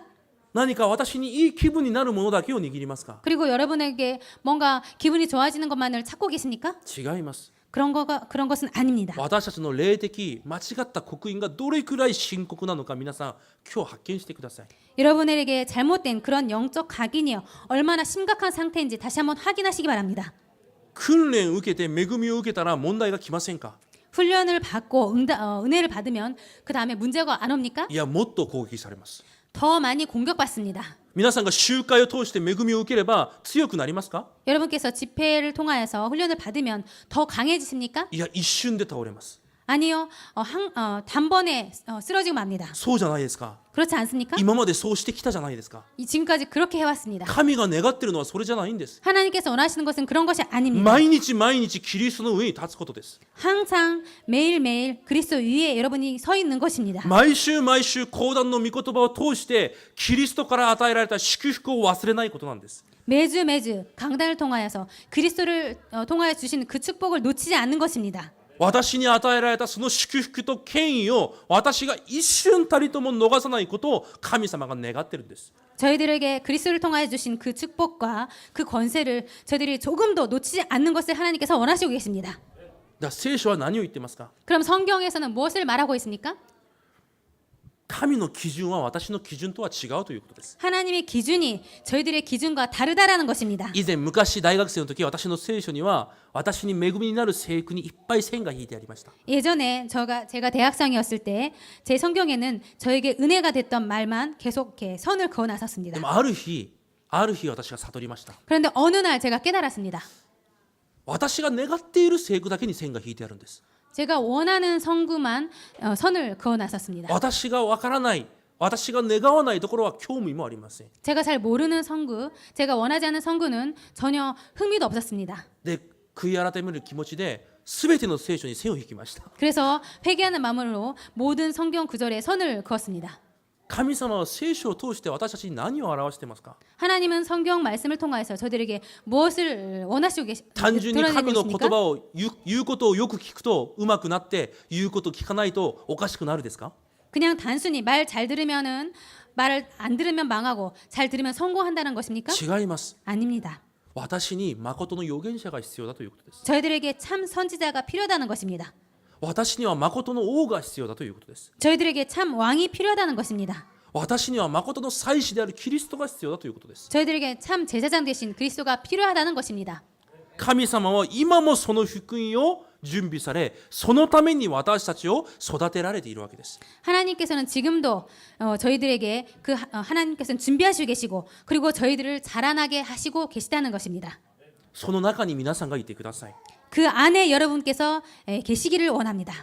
何か私にいい気分になるものだけを握りますか？ 그리고 여러분에게 뭔가 기분이 좋아지는 것만을 찾고 계십니까? 違います。 그런 것은 아닙니다. 私たちの霊的間違った刻印がどれくらい深刻なのか皆さん今日発見してください。 여러분에게 잘못된 그런 영적 각인이 얼마나 심각한 상태인지 다시 한번 확인하시기 바랍니다. 訓練を受けて恵みを受けたら問題が来ませんか？ 훈련을 받고 은혜를 받으면 그 다음에 문제가 안 옵니까? いやもっと攻撃されます。 더 많이 공격받습니다. 皆さんが集会を通して恵みを受ければ強くなりますか？ 여러분께서 집회를 통하여서 훈련을 받으면 더 강해지십니까? いや一瞬で倒れます。 아니요. 단번에 쓰러지고 맙니다. そうじゃないですか。 그렇지 않습니까? 今までそうしてきたじゃないですか。 지금까지 그렇게 해왔습니다. 神が願っているのはそれじゃないんです。 하나님께서 원하시는 것은 그런 것이 아닙니다. 毎日毎日キリストの上に立つことです。 항상 매일매일 그리스도 위에 여러분이 서 있는 것입니다. 毎週毎週講談の御言葉を通してキリストから与えられた祝福を忘れないことなんです。 매주 강단을 통하여서 그리스도를 통하여 주시는 그 축복을 놓치지 않는 것입니다. 私に与えられたその祝福と権威を私が一瞬たりとも逃さないことを神様が願ってるんです。 저희들에게 그리스도를 통하여 주신 그 축복과 그 권세를 저희들이 조금도 놓치지 않는 것을 하나님께서 원하시고 계십니다. だから聖書は何を言ってますか？ 그럼 성경에서는 무엇을 말하고 있습니까? 神の基準は私の基準とは違うということです。 하나님의 기준이 저희들의 기준과 다르다라는 것입니다. 以前昔大学生の時私の聖書には私に恵みになる聖句にいっぱい線が引いてありました。 예전에 제가 대학생이었을 때 제 성경에는 저에게 은혜가 됐던 말만 계속 이렇게 선을 그어 で 놨었습니다. もある日私が悟りました。 그런데 어느 날 제가 깨달았습니다. 私が願っている聖句だけに線が引いてあるんです。 제가 원하는 성구만 선을 그어 놨었습니다. 私がわからない、私が願わないところは興味もありません。 제가 잘 모르는 성구, 제가 원하지 않는 성구는 전혀 흥미도 없었습니다. で、悔い改める気持ちで全ての聖書に線を引きました。 그래서 회개하는 마음으로 모든 성경 구절에 선을 그었습니다. 神様は聖書を通して私たちに何を表していますか？ 하나님은 성경 말씀을 통하여서 저들에게 무엇을 원하시고 単純に 드러내고 神の言 있습니까? 葉を言うことをよく聞くとうまくなって言うことを聞かないとおかしくなるですか？ 그냥 단순히 말 잘 들으면은 말을 안 들으면 망하고 잘 들으면 성공한다는 것입니까? 違います。 아닙니다. 私に誠の預言者が必要だということです。 저희들에게 참 선지자가 필요하다는 것입니다. 私には誠の王が必要だということです。 저희들에게 참 왕이 필요하다는 것입니다. 私には誠の祭司であるキリストが必要だということです。 저희들에게 참 제사장 되신 그리스도가 필요하다는 것입니다. 神様は今もその福音を準備され、そのために私たちを育てられているわけです。 하나님께서는 지금도 저희들에게 하나님께서는 준비하시고 계시고 그리고 저희들을 자라나게 하시고 계시다는 것입니다. その中に皆さんがいてください。 그 안에 여러분께서 계시기를 원합니다.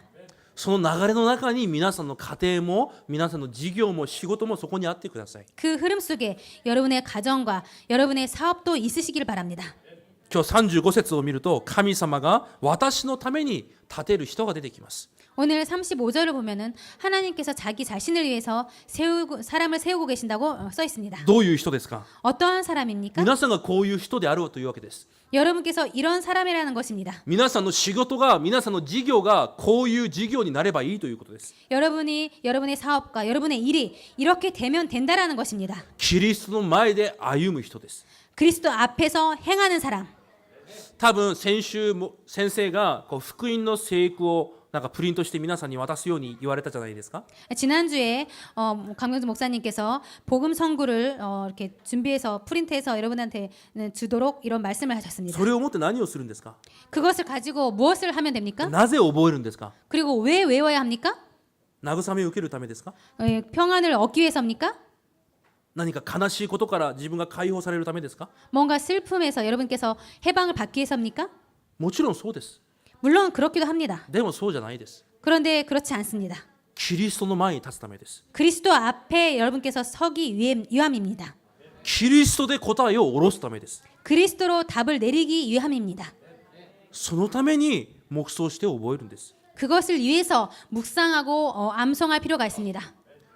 その流れの中に皆さんの家庭も皆さんの事業も仕事もそこにあってください。 그 흐름 속에 여러분의 가정과 여러분의 사업도 있으시기를 바랍니다. 今日35節を見ると神様が私のために立てる人が出てきます。 오늘 35절을 보면은 하나님께서 자기 자신을 위해서 사람을 세우고 계신다고 써 있습니다. どういう人ですか？ 어떠한 사람입니까? 皆さんがこういう人であるというわけです。 여러분께서 이런 사람이라는 것입니다. 皆さんの仕事が皆さんの事業がこういう事業になればいいということです。 여러분의 사업과 여러분의 일이 이렇게 되면 된다라는 것입니다. キリストの前で歩む人です。 그리스도 앞에서 행하는 사람. 多分先週も先生がこう福音の聖句をなんかプリントして皆さんに渡すように言われたじゃないですか。 지난주에 강명주 목사님께서 복음 선구를 이렇게 준비해서 프린트해서 여러분한테 주도록 이런 말씀을 하셨습니다. それをもって何をするんですか？ 그것을 가지고 무엇을 하면 됩니까? なぜ覚えるんですか？ 그리고 왜 외워야 합니까? 慰めを受けるためですか？ 평안을 얻기 위해서입니까? 何か悲しいことから自分が解放されるためですか？ 뭔가 슬픔에서 여러분께서 해방을 받기 위해서입니까? もちろんそうです。 물론 그렇기도 합니다. でもそうじゃないです。 그런데 그렇지 않습니다. キリストの前に立つためです。 그리스도 앞에 여러분께서 서기 위함입니다. キリストで答えを下ろすためです。 그리스도로 답을 내리기 위함입니다. そのために黙想して覚えるんです。 그것을 위해서 묵상하고 암송할 필요가 있습니다.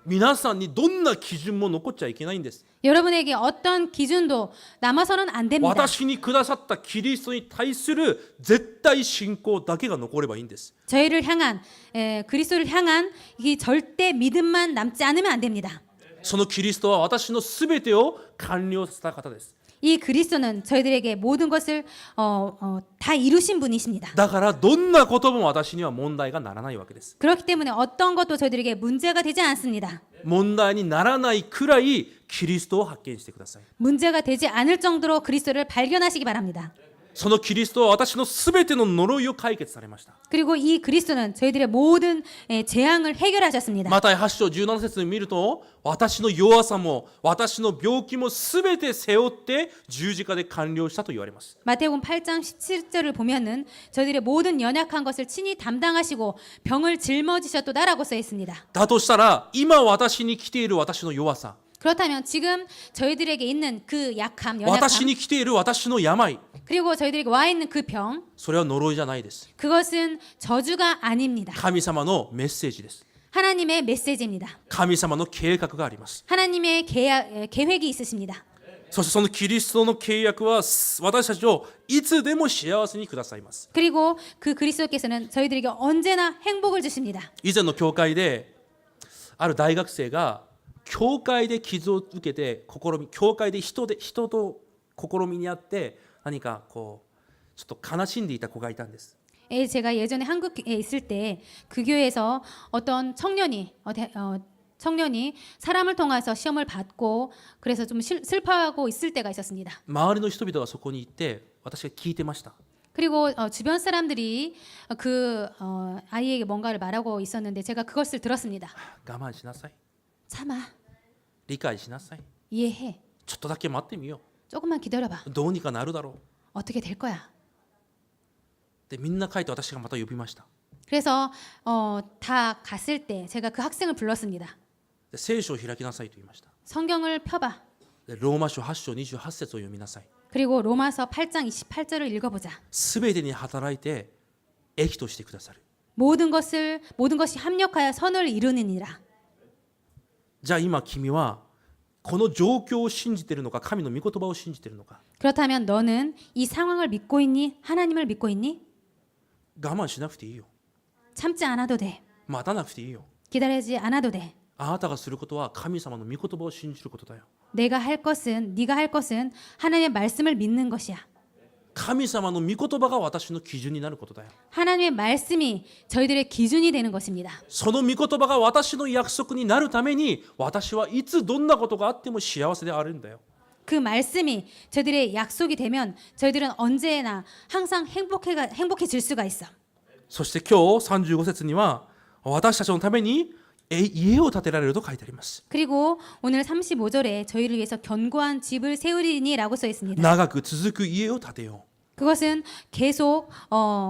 皆さんにどんな基準も残っちゃいけないんです。 여러분에게 어떤 기준도 남아서는 안 됩니다. 私にくださったキリストに対する絶対信仰だけが残ればいいんです。 저희를 향한 그리스도를 향한 이 절대 믿음만 남지 않으면 안 됩니다. そのキリストは私のすべてを完了させた方です。 이 그리스도는 저희들에게 모든 것을 다 이루신 분이십니다. だからどんなことも私には問題がならないわけです。 그렇기 때문에 어떤 것도 저희들에게 문제가 되지 않습니다. 問題にならないくらいキリストを発見してください。 문제가 되지 않을 정도로 그리스도를 발견하시기 바랍니다. そのキリストは私のすべての呪いを解決されました。 그리고 이 그리스도는 저희들의 모든 재앙을 해결하셨습니다. マタイ8章17節に見ると私の弱さも私の病気もすべて背負って十字架で完了したと言われます。 마태복음 8장 17절을 보면은 저희들의 모든 연약한 것을 친히 담당하시고 병을 짊어지셨도다라고 써 있습니다. だとしたら今私に来ている私の弱さ、 그렇다면 지금 저희들에게 있는 그 약함, 私 연약함 に来ている私の病、 그리고 저희들에게 와 있는 그 병, それは呪いじゃないです。 그것은 저주가 아닙니다. 神様のメッセージです。 하나님의 메시지입니다. 神様の計画があります。 하나님의 계획이 있으십니다. そしてそのキリストの契約は私たちをいつでも幸せにくださいます。 그리고 그 그리스도께서는 저희들에게 언제나 행복을 주십니다. 以前の教会である大学生が教会で傷を受けて教会で人と試みにあって何かこうちょっと悲しんでいた子がいたんです。 제가 예전에 한국에 있을 때 그 교회에서 어떤 청년이 사람을 통해서 시험을 받고 그래서 좀 슬퍼하고 있을 때가 있었습니다. 周りの人々がそこに行って私が聞いてました。 그리고 주변 사람들이 그 아이에게 뭔가를 말하고 있었는데 제가 그것을 들었습니다. 我慢しなさい。 참아, 理解しなさい。 이해해. ちょっとだけ待ってみよ 조금만 기다려봐. う。どうにかなるだろ 어떻게 될 거야. う。でみんな帰って私がまた呼びました。 그래서 다 갔을 때 제가 그 학생을 불렀습니다. で聖書を開きなさいと言いました。 성경을 펴봐. でローマ書8章28節を読みなさい。 그리고 로마서 8장 28절을 읽어보자. すべてに働いて益としてくださる。 모든 것이 합력하여 선을 이루느니라. じゃあ今君はこの状況を信じているのか神の御言葉を信じているのか。 그렇다면 너는 이 상황을 믿고 있니? 하나님을 믿고 있니? 我慢しなくていいよ。 참지 않아도 돼. 待たなくていいよ。 기다리지 않아도 돼. あなたがすることは神様の御言葉を信じることだよ。 네가 할 것은 하나님의 말씀을 믿는 것이야. 神様の御言葉が私の基準になることだよ。 하나님의 말씀이 저희들의 기준이 되는 것입니다. その御言葉が私の約束になるために私はいつどんなことがあっても幸せであるんだよ。 그 말씀이 저희들의 약속이 되면 저희들은 언제나 항상 행복해질 수가 있어. そして今日35節には私たちのために家を建てられると書いてあります。 그리고 오늘 35절에 저희를 위해서 견고한 집을 세우리니라고 써 있습니다. 長く続く家を建てよ 그것은 계속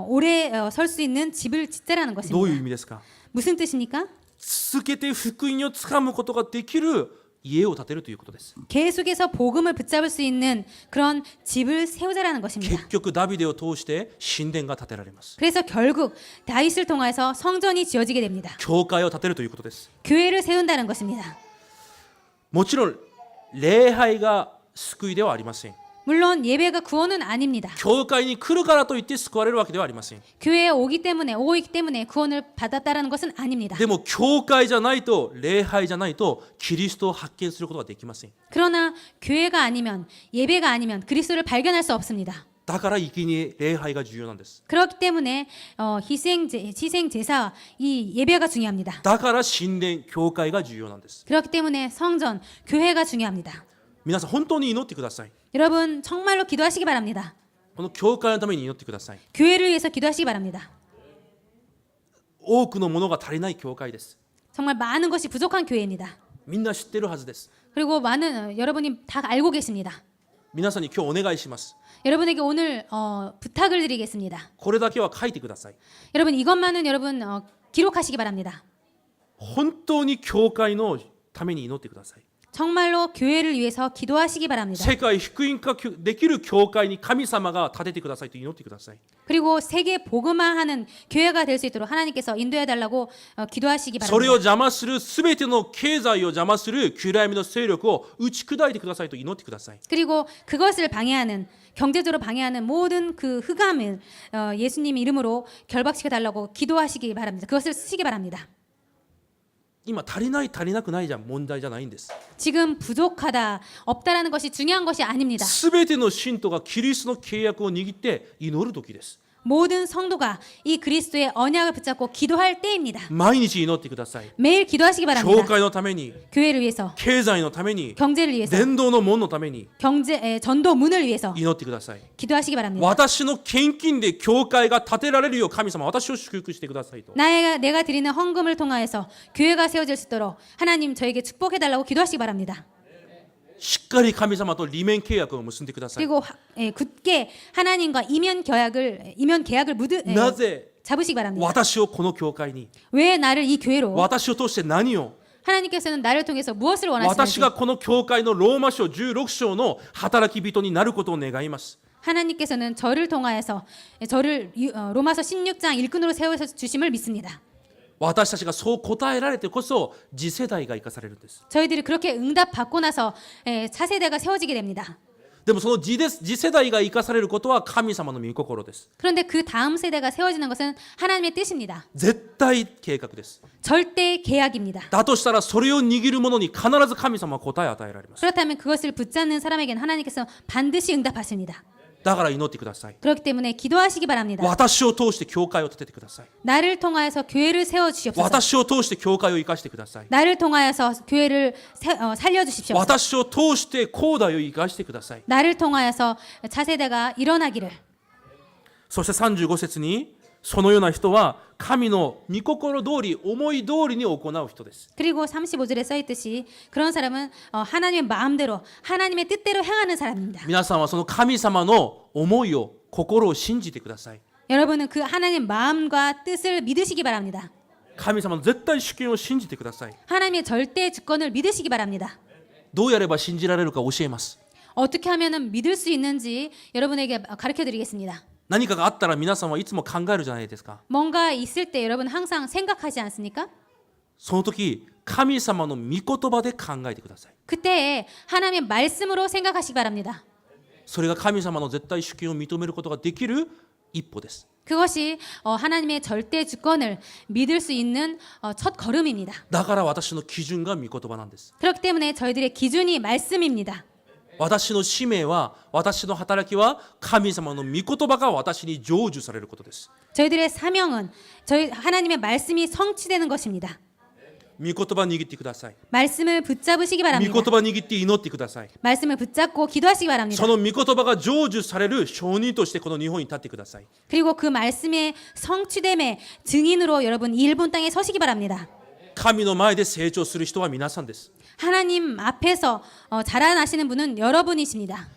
오래 설 수 있는 집을 짓자라는 う。どういう意 것입니다. 味ですか。 무슨 뜻입니까? 続けて福音をつかむことができる家を建てるということです。 계속해서 복음을 붙잡을 수 있는 그런 집을 세우자라는 것입니다. 結局ダビデを通して神殿が建てられます。 그래서 결국 다윗을 통해서 성전이 지어지게 됩니다. 教会を建てるということです。 교회를 세운다는 것입니다. もちろん礼拝が救いではありません。 물론 예배가 구원은 아닙니다. 教会に来るからといって救われるわけではありません。 교회에 오고 있기 때문에 구원을 받았다라는 것은 아닙니다. でも教会じゃないと礼拝じゃないとキリストを発見することができません。 그러나 교회가 아니면 예배가 아니면 그리스도를 발견할 수 없습니다. だから生贄礼拝が重要なんです。 그렇기 때문에 희생 제사 이 예배가 중요합니다. だから神殿教会が重要なんです。 그렇기 때문에 성전 교회가 중요합니다. 皆さん本当に祈ってください。 여러분 정말로 기도하시기 바랍니다. この教会のために祈ってください。 교회를 위해서 기도하시기 바랍니다. 多くのものが足りない教会です。 정말 많은 것이 부족한 교회입니다. みんな知ってるはずです。 그리고 많은 여러분이 다 알고 계십니다. 皆さんに今日お願いします。 여러분에게 오늘 부탁을 드리겠습니다. これだけは書いてください。 여러분 이것만은 여러분 기록하시기 바랍니다. 本当に教会のために祈ってください。 정말로 교회를 위해서 기도하시기 바랍니다. 世界福音化できる教会に神様が立ててくださいと祈ってください。 그리고 세계 복음화하는 교회가 될 수 있도록 하나님께서 인도해 달라고 기도하시기 それを 바랍니다. 邪魔するすべての経済を邪魔する暗闇の勢力を打ち砕いてくださいと祈ってください。 그리고 그것을 방해하는 경제적으로 방해하는 모든 그 흑암을 예수님 이름으로 결박시켜 달라고 기도하시기 바랍니다. 그것을 쓰시기 바랍니다. 今足りなくないじゃ問題じゃないんです。 지금 부족하다, 없다라는 것이 중요한 것이 아닙니다. すべての信徒がキリストの契約を握って祈る時です。 모든 성도가 이 그리스도의 언약을 붙잡고 기도할 때입니다. 毎日祈ってください。 매일 기도하시기 教 바랍니다. 会のために、 교회를 위해서, 経済のために、 경제를 위해서, 伝道の門のために 전도문을 위해서 祈ってください。 기도하시기 바랍니다. 私の献金で教会が建てられるよう神様私を祝福してくださいと。 내가 드리는 헌금을 통하여서 교회가 세워질 수 있도록 하나님 저에게 축복해달라고 기도하시기 바랍니다. しっかり神様と利面契約を結んでください。 그리고 굳게 하나님과 이면 계약을なぜ 잡으시기 바랍니다. 私をこの教会に、 왜 나를 이 교회로 私を通して何を、 하나님께서는 나를 통해서 무엇을 私 원하시는지 がこの教会のローマ書16章の働き人になることを願います。 하나님께서는 저를 통하여서 저를 로마서 16장 일꾼으로 세워 주심을 믿습니다. 私たちがそう答えられてこそ次世代が生かされるんです。 저희들이 그렇게 응답받고 나서 차세대가 세워지게 됩니다. でもその次世代が生かされることは神様の御心です。 그런데 그 다음 세대가 세워지는 것은 하나님의 뜻입니다. 絶対計画です。 절대 계약입니다. だとしたらそれを握る者に必ず神様は答えを与えられます。 그렇다면 그것을 붙잡는 사람에게는 하나님께서 반드시 응답하십니다. だから祈ってください。 그렇기 때문에 기도하시기 바랍니다. 私を通して教会を立ててください。 나를 통하여서 교회를 세워주시옵소서. 私を通して教会を生かしてください。 나를 통하여서 교회를 살려주십시오. 私を通して後代を生かしてください。 나를 통하여서 차세대가 일어나기를. そして35節にそのような人は神の御心通り思い通りに行う人です。 그리고 35절에 써있듯이 그런 사람은 하나님의 마음대로 하나님의 뜻대로 행하는 사람입니다. 皆さんはその神様の思いを心を信じてください。 여러분은 그 하나님 마음과 뜻을 믿으시기 바랍니다. 神様の絶対主権を信じてください。 하나님의 절대 주권을 믿으시기 바랍니다. どうやれば信じられるか教えます。 어떻게 하면은 믿을 수 있는지 여러분에게 가르쳐 드리겠습니다. 何かがあったら皆さんはいつも考えるじゃないですか。 뭔가 있을 때 여러분 항상 생각하지 않습니까? その時神様の御言葉で考えてください。 그때 하나님의 말씀으로 생각하시기 바랍니다. それが神様の絶対主権を認めることができる一歩です。 그것이 하나님의 절대 주권을 믿을 수 있는 첫 걸음입니다. だから私の基準が御言葉なんです。 그렇기 때문에 저희들의 기준이 말씀입니다. 私の使命は、私の働きは神様の御言葉が私に成就されることです。 저희들의 사명은 저희 하나님의 말씀이 성취되는 것입니다. 御言葉握ってください。 말씀을 붙잡으시기 御 바랍니다. 言葉握って祈ってください。 말씀을 붙잡고 기도하시기 바랍니다. その御言葉が成就される証人としてこの日本に立ってください。 그리고 그 말씀의 성취됨의 증인으로 여러분 일본 땅에 서시기 바랍니다. 神の前で成長する人は皆さんです。 하나님 앞에서 자라나시는 분은 여러분이십니다.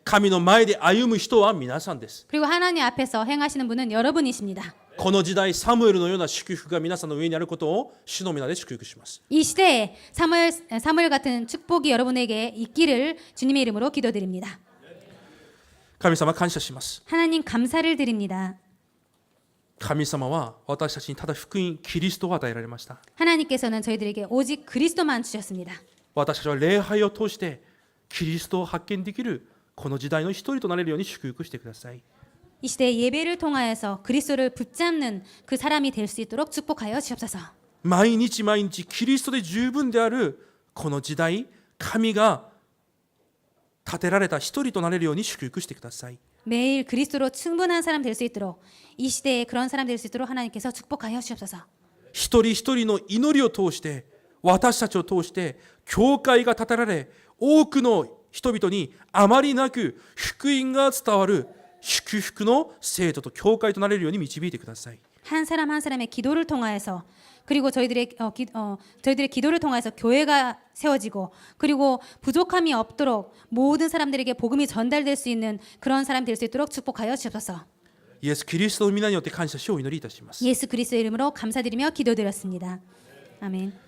神の前で歩む人は皆さんです。 그리고 하나님 앞에서 행하시는 분은 여러분이십니다. この時代サムエルのような祝福が皆さんの上にあることを主の皆で祝福します。 이 시대에 사무엘 같은 축복이 여러분에게 있기를 주님의 이름으로 기도드립니다. 神様感謝します。 하나님 감사를 드립니다. 神様は私たちにただ福音キリストを与えられました。 하나님께서는 저희들에게 오직 그리스도만 주셨습니다. 私たちは礼拝を通してキリストを発見できるこの時代の一人となれるように祝福してください。 이 시대 예배를 통하여서 그리스도를 붙잡는 그 사람이 될 수 있도록 축복하여 주옵소서. 毎日毎日キリストで十分であるこの時代、神が立てられた一人となれるように祝福してください。 매일 그리스도로 충분한 사람 될 수 있도록 이 시대에 그런 사람 될 수 있도록 하나님께서 축복하여 주옵소서. 一人一人の祈りを通して私たちを通して教会が立てられ、多くの人々にあまりなく福音が伝わる祝福の生徒と教会となれるように導いてください。 한 사람 한 사람의 기도를 통하여서 그리고 저희들의 기도를 통해서 교회가 세워지고 그리고 부족함이 없도록 모든 사람들에게 복음이 전달될 수 있는 그런 사람 될 수 있도록 축복하여 주옵소서. イエス・キリストの皆によって感謝しお祈りいたします。 예수 그리스도의 이름으로 감사드리며 기도드렸습니다. 아멘.